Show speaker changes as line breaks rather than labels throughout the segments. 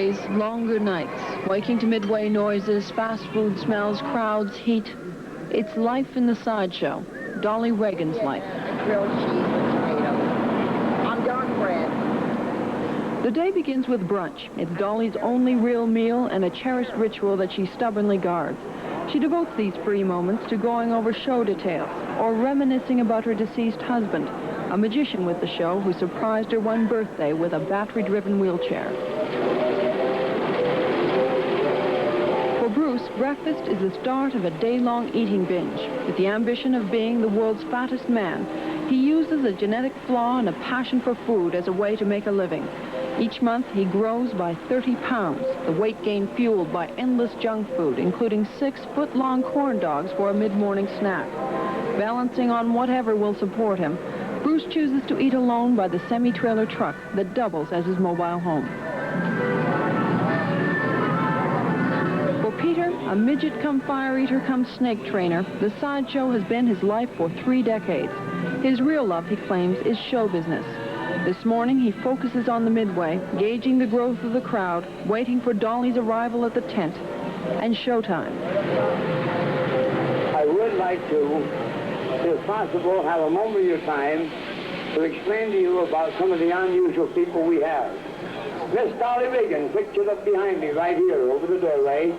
days, longer nights, waking to midway noises, fast food smells, crowds, heat. It's life in the sideshow, Dolly Reagan's life.
Grilled cheese and tomatoes. On dark bread.
The day begins with brunch. It's Dolly's only real meal and a cherished ritual that she stubbornly guards. She devotes these free moments to going over show details or reminiscing about her deceased husband, a magician with the show who surprised her one birthday with a battery-driven wheelchair. For Bruce, breakfast is the start of a day-long eating binge. With the ambition of being the world's fattest man, he uses a genetic flaw and a passion for food as a way to make a living. Each month, he grows by 30 pounds, the weight gain fueled by endless junk food, including 6-foot-long corn dogs for a mid-morning snack. Balancing on whatever will support him, Bruce chooses to eat alone by the semi-trailer truck that doubles as his mobile home. For Peter, a midget-come-fire-eater-come-snake trainer, the sideshow has been his life for 3 decades. His real love, he claims, is show business. This morning, he focuses on the midway, gauging the growth of the crowd, waiting for Dolly's arrival at the tent, and showtime.
I would like to, if possible, have a moment of your time to explain to you about some of the unusual people we have. Miss Dolly Reagan, pictured up behind me right here over the doorway.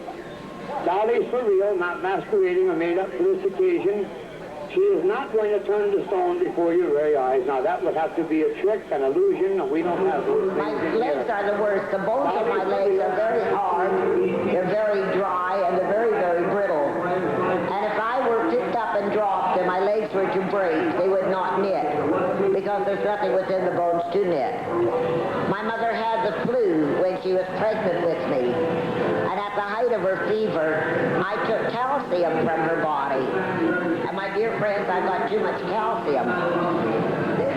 Dolly's for real, not masquerading or made up for this occasion. She is not going to turn to stone before your very eyes. Now, that would have to be a trick, an illusion, and we don't have those things.
My legs are the worst. The bones of my legs are very hard, they're very dry, and they're very, very brittle. And if I were picked up and dropped and my legs were to break, they would not knit, because there's nothing within the bones to knit. My mother had the flu when she was pregnant with me, and at the height of her fever, I took calcium from her body. And my dear friends, I've got too much calcium.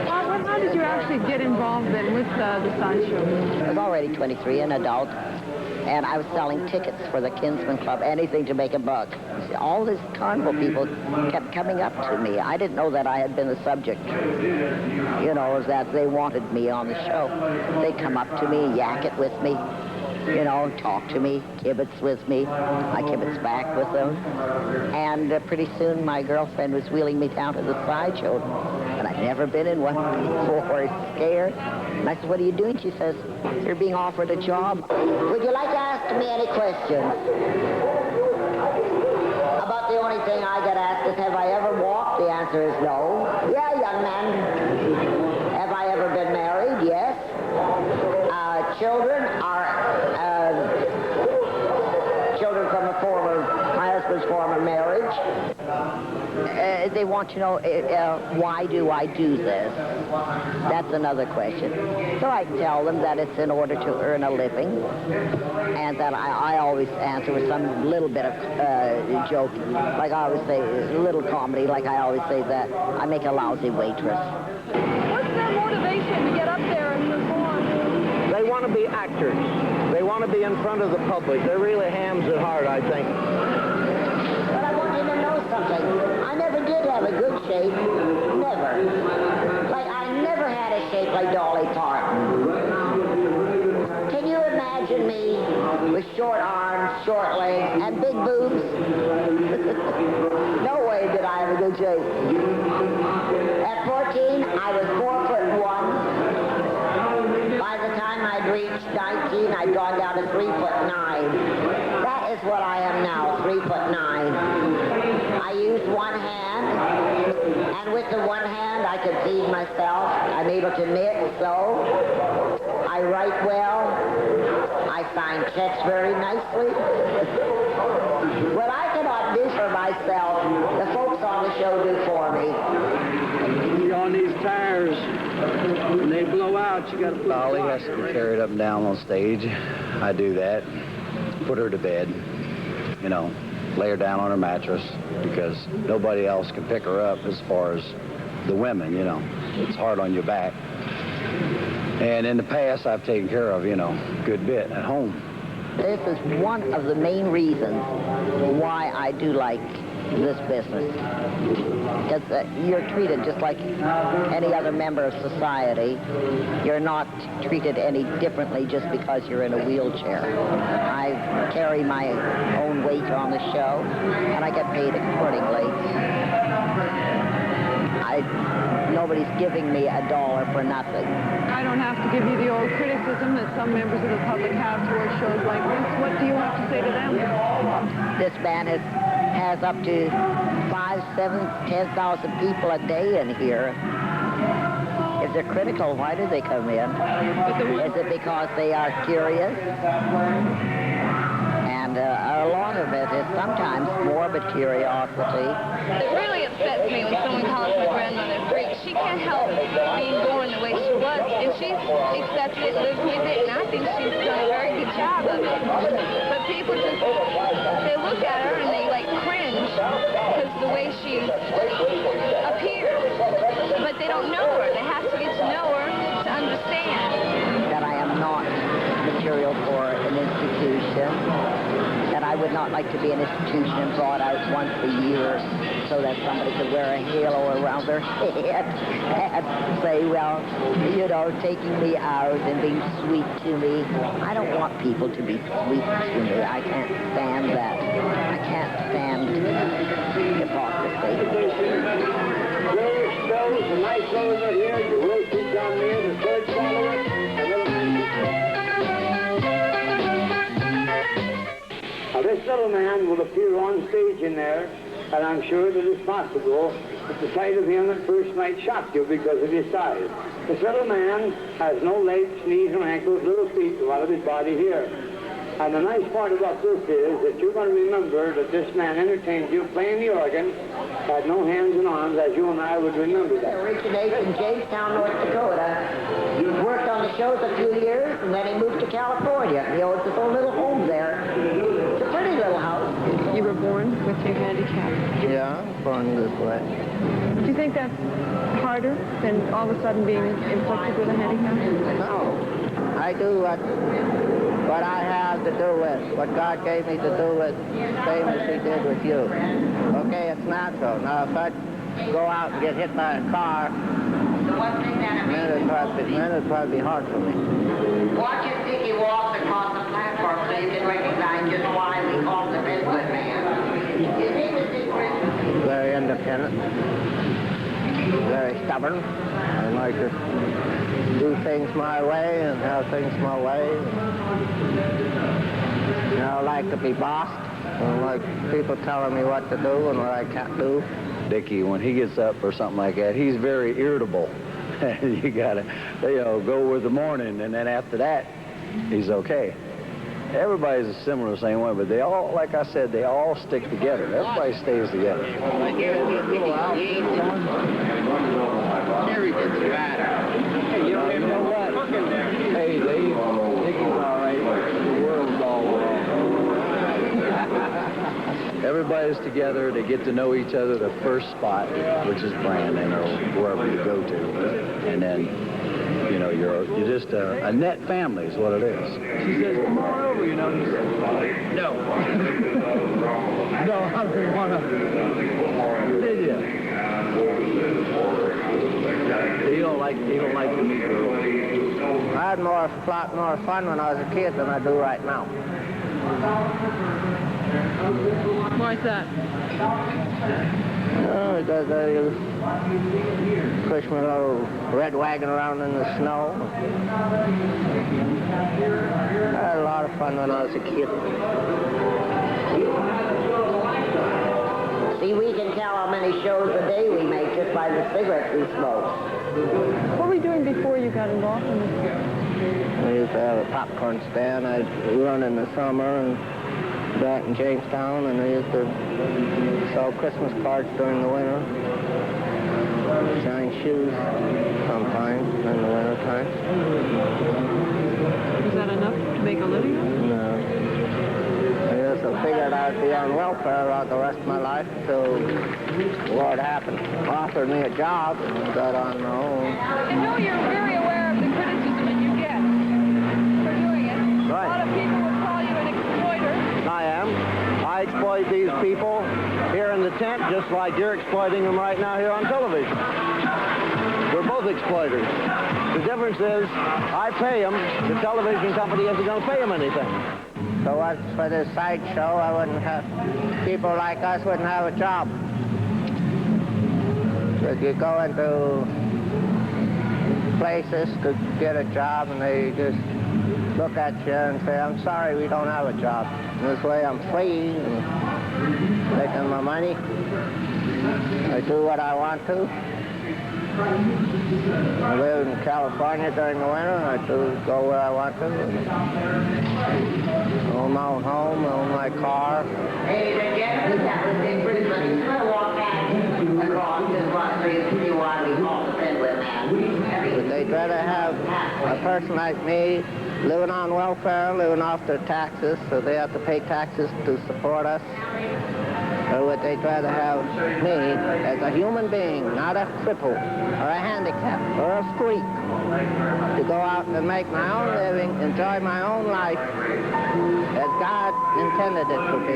How did you actually get involved then with the sideshow?
I was already 23, an adult, and I was selling tickets for the Kinsman Club, anything to make a buck. All these carnival people kept coming up to me. I didn't know that I had been the subject, you know, that they wanted me on the show. They come up to me, yak it with me, you know, talk to me, kibitz with me. I kibitz back with them. And pretty soon my girlfriend was wheeling me down to the sideshow. And I'd never been in one before, scared. And I said, what are you doing? She says, you're being offered a job. Would you like to ask me any questions? About the only thing I get asked is, have I ever walked? The answer is no. Yeah, young man. Have I ever been married? Yes. Children are children from my husband's former marriage. They want to know, why do I do this? That's another question. So I tell them that it's in order to earn a living, and that I always answer with some little bit of joke. Like I always say, a little comedy, like I always say that I make a lousy waitress.
What's their motivation to get up there and perform?
They want to be actors. They want to be in front of the public. They're really hams at heart, I think.
But I want you to know something. I never did have a good shape. Never. Like, I never had a shape like Dolly Parton. Can you imagine me with short arms, short legs, and big boobs? No way did I have a good shape. At 14, I was 4'1". By the time I'd reached 19, I'd gone down to 3'9". That is what I am now, 3'9". I use one hand, and with the one hand, I can feed myself. I'm able to knit, sew. I write well. I sign checks very nicely. What I cannot do for myself, the folks on the show do for me.
You're on these tires. When they blow out, you got to put
Dolly has to be carried up and down on stage. I do that. Put her to bed. You know, lay her down on her mattress, because nobody else can pick her up as far as the women, you know. It's hard on your back. And in the past, I've taken care of, you know, a good bit at home.
This is one of the main reasons why I do like this business. Because you're treated just like any other member of society. You're not treated any differently just because you're in a wheelchair. I carry my own weight on the show, and I get paid accordingly. Nobody's giving me $1 for nothing.
I don't have to give you the old criticism that some members of the public have towards shows like this. What do you have to say to them?
This man has up to 5, 7, 10,000 people a day in here. If they're critical, why do they come in? Is it because they are curious? And a lot of it is sometimes morbid curiosity.
It really upsets me when someone calls my grandmother a freak. She can't help being born the way she was, and she's accepted it, lives with it, and I think she's done a very good job of it. But people just, they look at her and they like cringe because the way she appears. But they don't know her. They have to get to know her to understand.
That I am not material for an institution. That I would not like to be an institution brought out once a year so that somebody could wear a halo around their head and say, well, you know, taking me out and being sweet to me. I don't want people to be sweet to me. I can't stand that. I can't stand hypocrisy.
Spells, the nice fellows are here. You will see down there, the third follower, and little man. Now, this little man will appear on stage in there, and I'm sure that it's possible that the sight of him at first might shock you because of his size. This little man has no legs, knees, or ankles, little feet, a lot of his body here. And the nice part about this is that you're going to remember that this man entertained you playing the organ, had no hands and arms, as you and I would remember that.
He originated in Jamestown, North Dakota. He worked on the shows a few years, and then he moved to California. He owns his own little home there. It's a pretty little house.
You were born with your handicap.
Yeah, born this way.
Do you think that's harder than all of a sudden being inflicted with a handicap?
No. I do what I have to do with, what God gave me to do with, same as he did with you. Okay, it's natural. Now, if I go out and get hit by a car, then it'd probably be hard for me.
Watch him think he walks across the platform so you can recognize just why we call him the Midway man.
Very independent, very stubborn. I like to do things my way and have things my way. I don't like to be bossed. I don't like people telling me what to do and what I can't do.
Dickie, when he gets up or something like that, he's very irritable. You gotta, go with the morning, and then after that, he's okay. Everybody's a similar same way, but they all, like I said, they all stick together. Everybody stays together. Hey, you know what? Hey, Dave, Dickie's all right. The world's all wrong. Everybody's together. They get to know each other the first spot, which is Brandon or wherever you go to. And then, you're just a net family is what it is. She says, come on over, He says, no. No, I don't want to. Did you? He don't like to meet girls.
I had a lot more fun when I was a kid than I do right now.
Why's that?
Because I push my little red wagon around in the snow. I had a lot of fun when I was a kid.
See, we can tell how many shows a day we make just by the cigarettes we smoke.
What were you doing before you got involved in this?
I used to have a popcorn stand. I'd run in the summer and back in Jamestown, and I used to sell Christmas cards during the winter. Shine shoes sometimes in the winter time.
Was that enough to make a living?
No. I just figured I'd be on welfare throughout the rest of my life until the Lord offered me a job and got on my own.
You know you're very aware of the criticism that you get for doing it.
Right.
A lot of people will call you an exploiter.
I am. I exploit these people here in the tent.
just like you're exploiting them right now here on television. We're both exploiters. The difference is, I pay them, the television company isn't going to pay them anything.
So what's for this sideshow, I wouldn't have, people like us wouldn't have a job. But you go into places to get a job and they just look at you and say, I'm sorry, we don't have a job. And this way I'm free and making my money. I do what I want to. I live in California during the winter, and I do go where I want to. I own my own home, I own my car.
Ladies and gentlemen, that was Big Bruce. But he's going to walk back across this one so you see why we call the midway man.
But they'd rather have a person like me living on welfare, living off their taxes, so they have to pay taxes to support us. Or would they rather have me as a human being, not a cripple, or a handicap, or a freak, to go out and make my own living, enjoy my own life, as God intended it to be.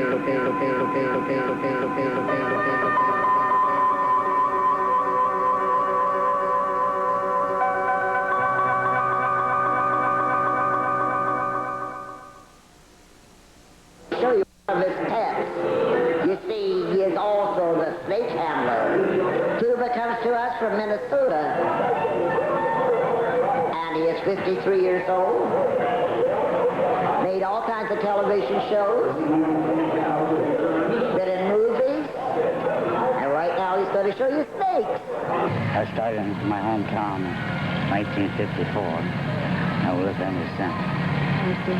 Show you one of his pets. You see, he is also the snake handler. Tuba comes to us from Minnesota, and he is 53 years old. Made all kinds of television shows. Been in movies, and right now he's going to show you snakes.
I started in my hometown in 1954. I lived ever since.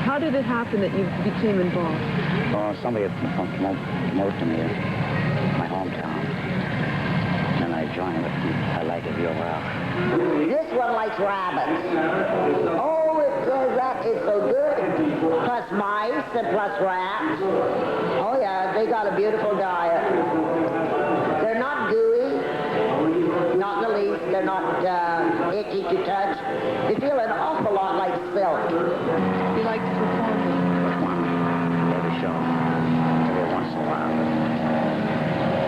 How did it happen that you became involved?
Well, somebody promoted me in my hometown, and I joined it. I like it real well.
This one likes rabbits. Oh, it says that is so good. Plus mice and plus rats. Oh, yeah, they got a beautiful diet. They're not gooey. Not in the least. They're not itchy to touch. They feel an awful lot like silk.
You like to perform?
Perform every show, every once in a while.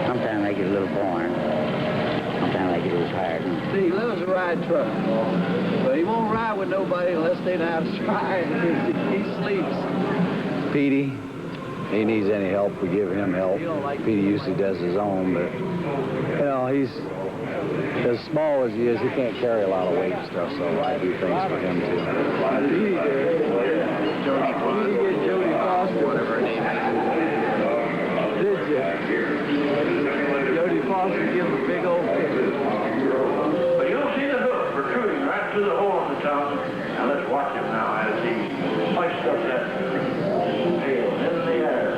Sometimes I get a little boring. Sometimes I get a little tired.
See, he loves to ride truck, but he won't ride with nobody unless they know how to try. He sleeps.
Petey, he needs any help, we give him help. Petey usually does his own, but, you know, he's as small as he is, he can't carry a lot of weight and stuff, so I do things for him, too.
Jody Foster, whatever her name is. Did you? Jody Foster give him a big old picture.
But you'll see the hook protruding right through the hole in the top. Now let's watch him now as he hoists up that pail in the air.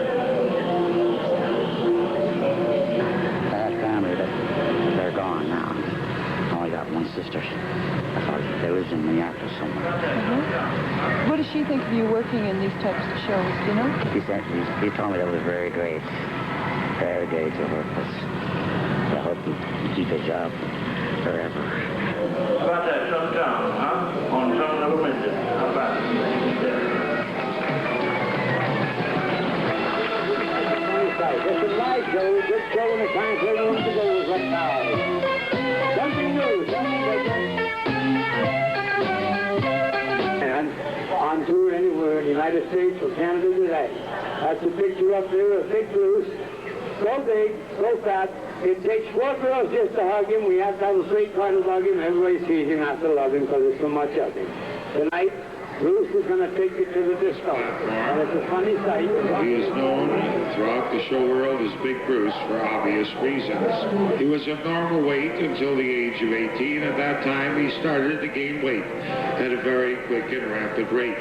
That family, they're gone now. I only got one sister. I thought they lived in Minneapolis somewhere.
What does she think of you working in these types of shows, do you know?
He told me that was very great. Very great to work with. I hope you keep a job forever.
How about that sometime, huh? On some little window. How about it? This is my show. This show in the time for everyone to go with like now. Something new, something different. And on tour anywhere in the United States or Canada today. That's a picture up there of Big Bruce. So big, so fat. It takes 4 girls just to hug him. We have to have a freight car to hug him. Everybody sees him, has to love him because there's so much of him. Tonight, Bruce is going to take you to the disco. And it's a funny sight.
He is known throughout the show world as Big Bruce for obvious reasons. He was of normal weight until the age of 18. At that time, he started to gain weight at a very quick and rapid rate.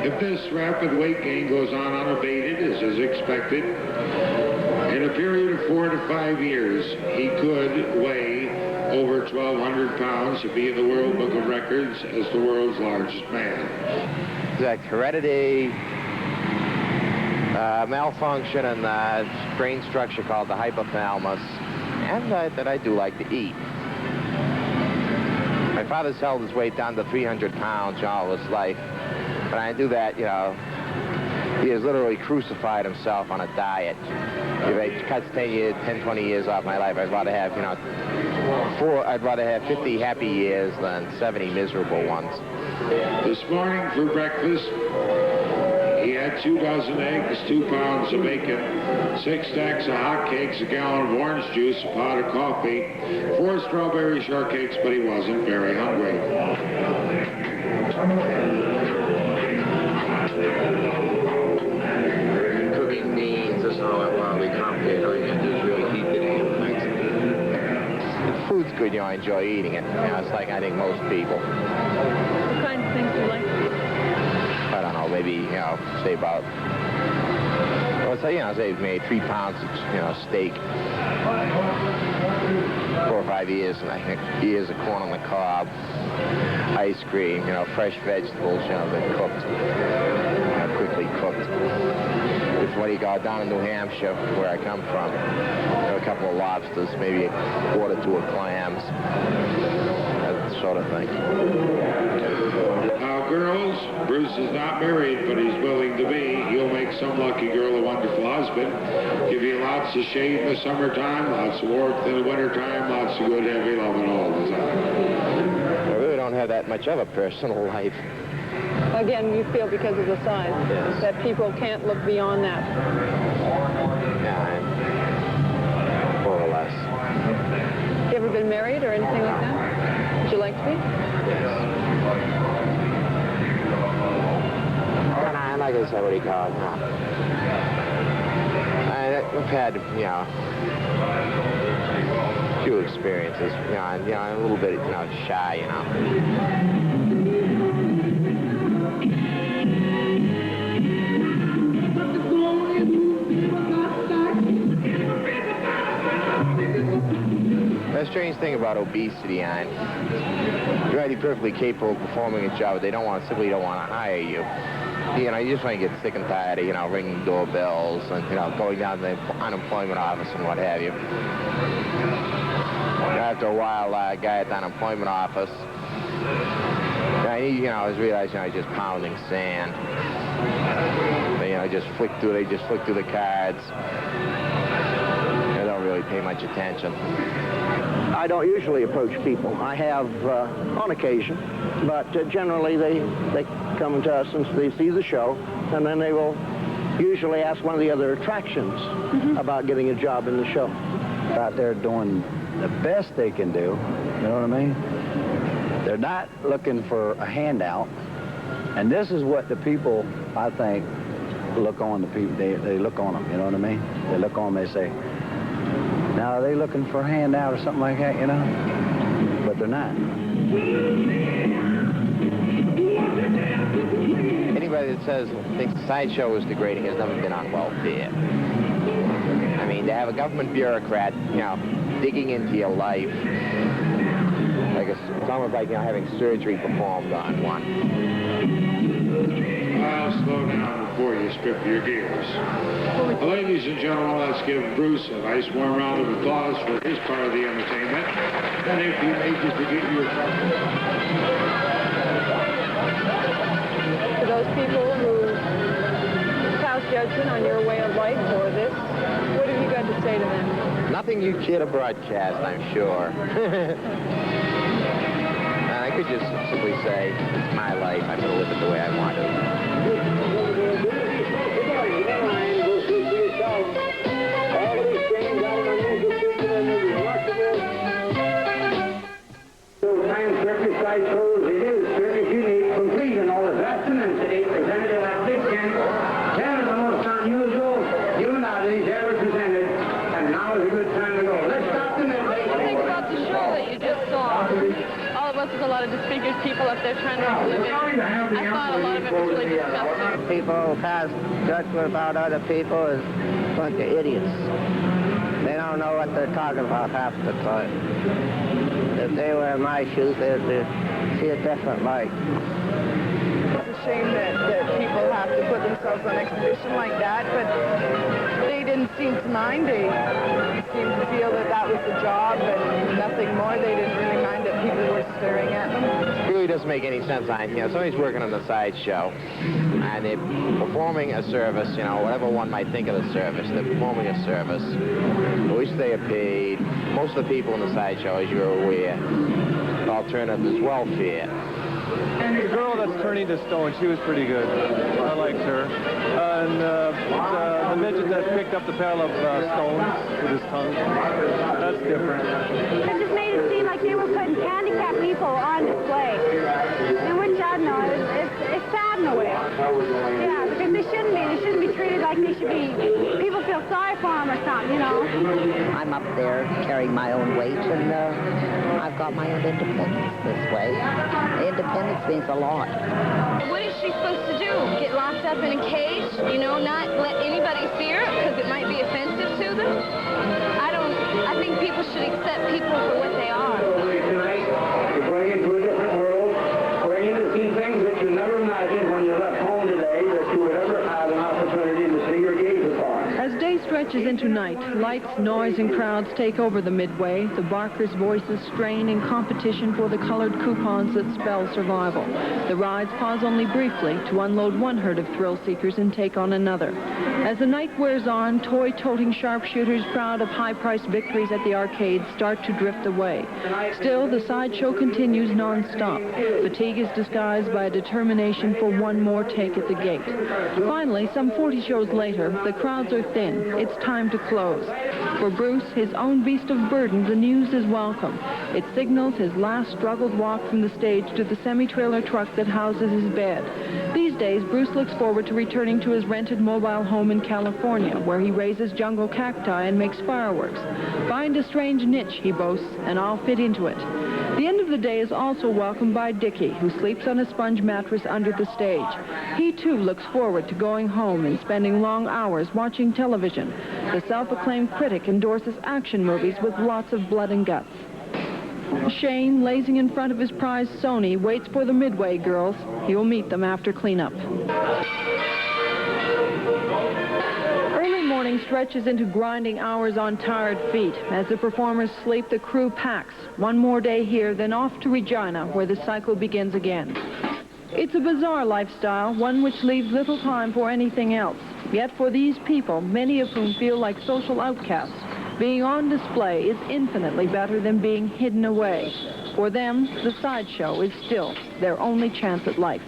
If this rapid weight gain goes on unabated, as is expected, in a period of 4 to 5 years, he could weigh over 1,200 pounds to be in the World Book of Records as the world's largest man.
Like heredity, malfunction in the brain structure called the hypothalamus, and that I do like to eat. My father's held his weight down to 300 pounds all his life. But I do that, you know, He has literally crucified himself on a diet. If it cuts 10, 20 years off my life, I'd rather have, I'd rather have 50 happy years than 70 miserable ones.
This morning for breakfast, he had 2 dozen eggs, 2 pounds of bacon, 6 stacks of hotcakes, a gallon of orange juice, a pot of coffee, 4 strawberry shortcakes, but he wasn't very hungry.
Cooking beans, this is all wildly complicated. All you can do is really heat it in. The food's good, I enjoy eating it. It's like I think most people.
What kind of things do you like to eat?
I don't know, maybe, say about, say maybe 3 pounds of, steak. 4 or 5 years, and I think ears of corn on the cob, ice cream, fresh vegetables, that cooked, quickly cooked. If when you go down in New Hampshire, where I come from, a couple of lobsters, maybe a quarter to of clams, that sort of thing.
Girls, Bruce is not married, but he's willing to be. He'll make some lucky girl a wonderful husband. Give you lots of shade in the summertime, lots of warmth in the wintertime, lots of good heavy loving all the time.
I really don't have that much of a personal life.
Again, you feel because of the size,
yes,
that people can't look beyond that.
Yeah, more or less.
You ever been married or anything like that? Would you like to be?
Yes. Like I said, what do you call it now? I've had, few experiences, and, a little bit, shy, The strange thing about obesity, you might be perfectly capable of performing a job, but they simply don't want to hire you. You just want to get sick and tired of, ringing doorbells and, going down to the unemployment office and what have you. After a while, a guy at the unemployment office, he, was realizing, just pounding sand. They, just flick through the cards. They don't really pay much attention.
I don't usually approach people. I have on occasion, but generally they come to us and they see the show, and then they will usually ask one of the other attractions about getting a job in the show.
Out there doing the best they can do, you know what I mean? They're not looking for a handout, and this is what the people, I think, look on the people. They look on them, you know what I mean? They look on them, they say, now, are they looking for a handout or something like that, But they're not.
Anybody that thinks the sideshow is degrading has never been on welfare. I mean, to have a government bureaucrat, digging into your life, it's almost like, having surgery performed on one.
I'll slow down before you strip your gears. Ladies and gentlemen, let's give Bruce a nice warm round of applause for his part of the entertainment. And if you may just forget your
To those people who pass judgment on your way of life or this, what have you got to say to them?
Nothing you care to broadcast, I'm sure. I could just simply say, it's my life. I'm going to live it the way I want to.
Sideshows, it is circus unique, complete in all its abstinence. Today presented at Big Tent. 10 of the most unusual unodities ever presented, and now is a good time to go. Let's stop the midway.
What do you think about the show that you just saw? All of us is a lot of disfigured people up there trying to make a living. I thought a lot of it was really disgusting.
People who pass judgment about other people is a bunch of idiots. They don't know what they're talking about half the time. If they were in my shoes, they'd see a different light.
It's a shame that people have to put themselves on exhibition like that, but they didn't seem to mind. They seemed to feel that that was the job and nothing more. They didn't really mind that people were staring at them.
It really doesn't make any sense. Somebody's working on the sideshow, and they're performing a service, whatever one might think of the service, they're performing a service for which they are paid. Most of the people in the sideshow, as you're aware, the alternative is welfare.
The girl that's turning to stone, she was pretty good. I liked her. And the midget that picked up the pail of stones with his tongue, that's different.
It just made it seem like they were putting handicapped people on display. And which, I don't know, it's sad in a way. Yeah, because they shouldn't be. They shouldn't be treated like they should be. People feel sorry for them or something,
I'm up there carrying my own weight, and I've got my own independence this way. Independence means a lot.
What is she supposed to do? Get locked up in a cage? Not let anybody see her because it might be offensive to them? I think people should accept people for what they are.
Tonight, you're going into a different world. We're going to see things that you never imagined when you left home today that you would ever have an opportunity to see or gaze upon.
As day stretches into night, lights, noise, and crowds take over the midway. The barkers' voices strain in competition for the colored coupons that spell survival. The rides pause only briefly to unload one herd of thrill-seekers and take on another. As the night wears on, toy-toting sharpshooters proud of high-priced victories at the arcades start to drift away. Still, the sideshow continues non-stop. Fatigue is disguised by a determination for one more take at the gate. Finally, some 40 shows later, the crowds are thin. It's time to close. For Bruce, his own beast of burden, the news is welcome. It signals his last struggled walk from the stage to the semi-trailer truck that houses his bed. These days, Bruce looks forward to returning to his rented mobile home in California, where he raises jungle cacti and makes fireworks. Find a strange niche, he boasts, and I'll fit into it. The end of the day is also welcomed by Dickie, who sleeps on a sponge mattress under the stage. He, too, looks forward to going home and spending long hours watching television. The self-acclaimed critic endorses action movies with lots of blood and guts. Shane, lazing in front of his prized Sony, waits for the Midway girls. He'll meet them after cleanup. Early morning stretches into grinding hours on tired feet. As the performers sleep, the crew packs. One more day here, then off to Regina, where the cycle begins again. It's a bizarre lifestyle, one which leaves little time for anything else. Yet for these people, many of whom feel like social outcasts, being on display is infinitely better than being hidden away. For them, the sideshow is still their only chance at life.